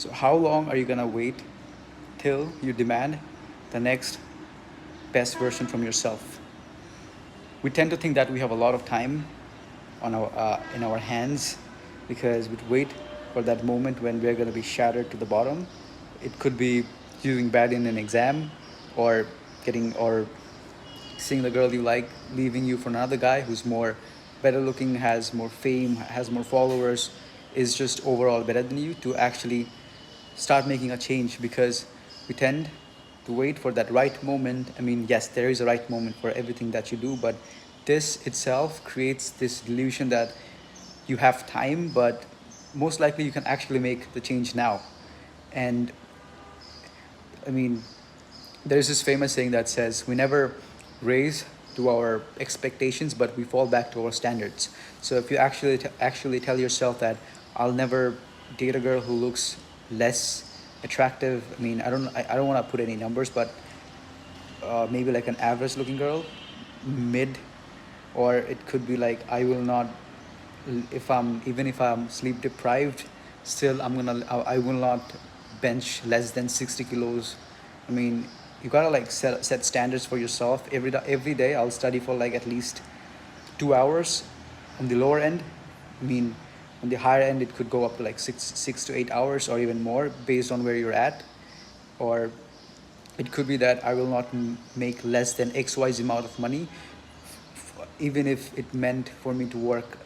So how long are you gonna wait till you demand the next best version from yourself? We tend to think that we have a lot of time on our in our hands because we wait for that moment when we're gonna be shattered to the bottom. It could be doing bad in an exam, or seeing the girl you like leaving you for another guy who's more better looking, has more fame, has more followers, is just overall better than you, to actually start making a change. Because we tend to wait for that right moment. I mean, yes, there is a right moment for everything that you do, but this itself creates this delusion that you have time, but most likely you can actually make the change now. And I mean, there's this famous saying that says we never raise to our expectations, but we fall back to our standards. So if you actually tell yourself that I'll never date a girl who looks less attractive. I mean, I don't want to put any numbers, but maybe like an average looking girl, mid, or it could be like I will not, if I'm sleep deprived, still I will not bench less than 60 kilos. I mean, you gotta like set standards for yourself. Every day I'll study for like at least 2 hours on the lower end. I mean, on the higher end it could go up to like six to 8 hours or even more based on where you're at. Or it could be that I will not make less than XYZ amount of money, even if it meant for me to work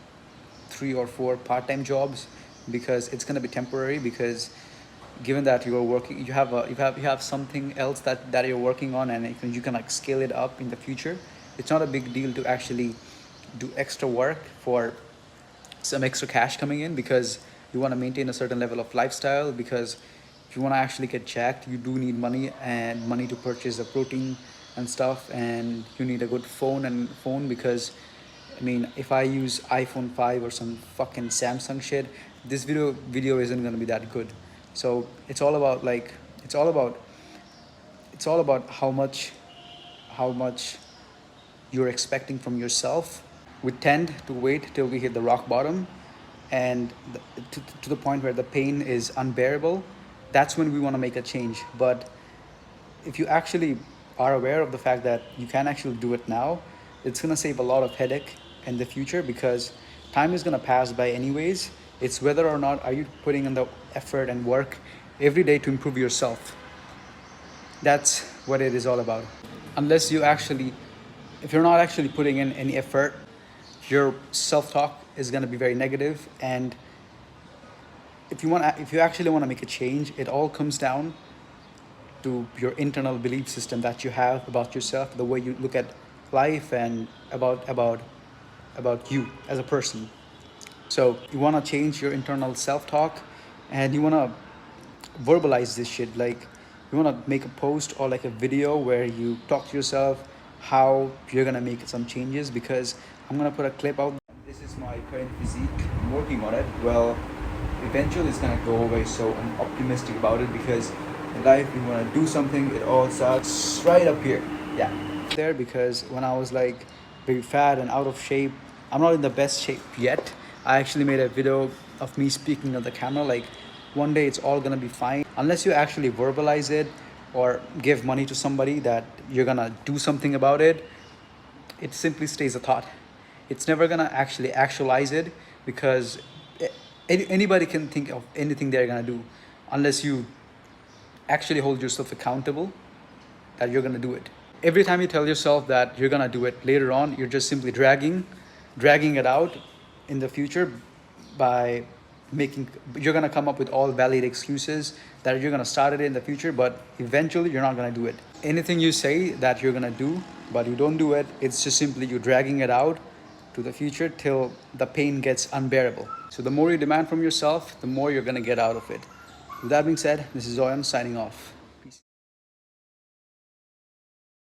3 or 4 part-time jobs, because it's going to be temporary. Because given that you are working, you have something else that you're working on, and you can like scale it up in the future. It's not a big deal to actually do extra work for some extra cash coming in, because you want to maintain a certain level of lifestyle. Because if you want to actually get jacked, you do need money, and money to purchase the protein and stuff, and you need a good phone. Because I mean, if I use iPhone 5 or some fucking Samsung shit, this video isn't gonna be that good. So it's all about how much you're expecting from yourself. We tend to wait till we hit the rock bottom, and to the point where the pain is unbearable. That's when we want to make a change. But if you actually are aware of the fact that you can actually do it now, it's going to save a lot of headache in the future, because time is going to pass by anyways. It's whether or not are you putting in the effort and work every day to improve yourself. That's what it is all about. Unless you actually, if you're not actually putting in any effort, your self-talk is going to be very negative. And if you actually want to make a change, it all comes down to your internal belief system that you have about yourself, the way you look at life, and about you as a person. So you want to change your internal self-talk, and you want to verbalize this shit. Like, you want to make a post or like a video where you talk to yourself how you're gonna make some changes. Because I'm gonna put a clip out. This is my current physique. I'm working on it. Well, eventually it's gonna go away. So I'm optimistic about it, because in life, you want to do something, it all starts right up here. Yeah, there. Because when I was like very fat and out of shape, I'm not in the best shape yet. I actually made a video of me speaking on the camera like, one day it's all gonna be fine. Unless you actually verbalize it or give money to somebody that you're gonna do something about it, it simply stays a thought. It's never gonna actually actualize it, because anybody can think of anything they're gonna do, unless you actually hold yourself accountable that you're gonna do it. Every time you tell yourself that you're gonna do it later on, you're just simply dragging it out in the future. By making, you're gonna come up with all valid excuses that you're gonna start it in the future, but eventually you're not gonna do it. Anything you say that you're gonna do but you don't do it, it's just simply you dragging it out to the future till the pain gets unbearable. So the more you demand from yourself, the more you're gonna get out of it. With that being said, this is Zoyan signing off.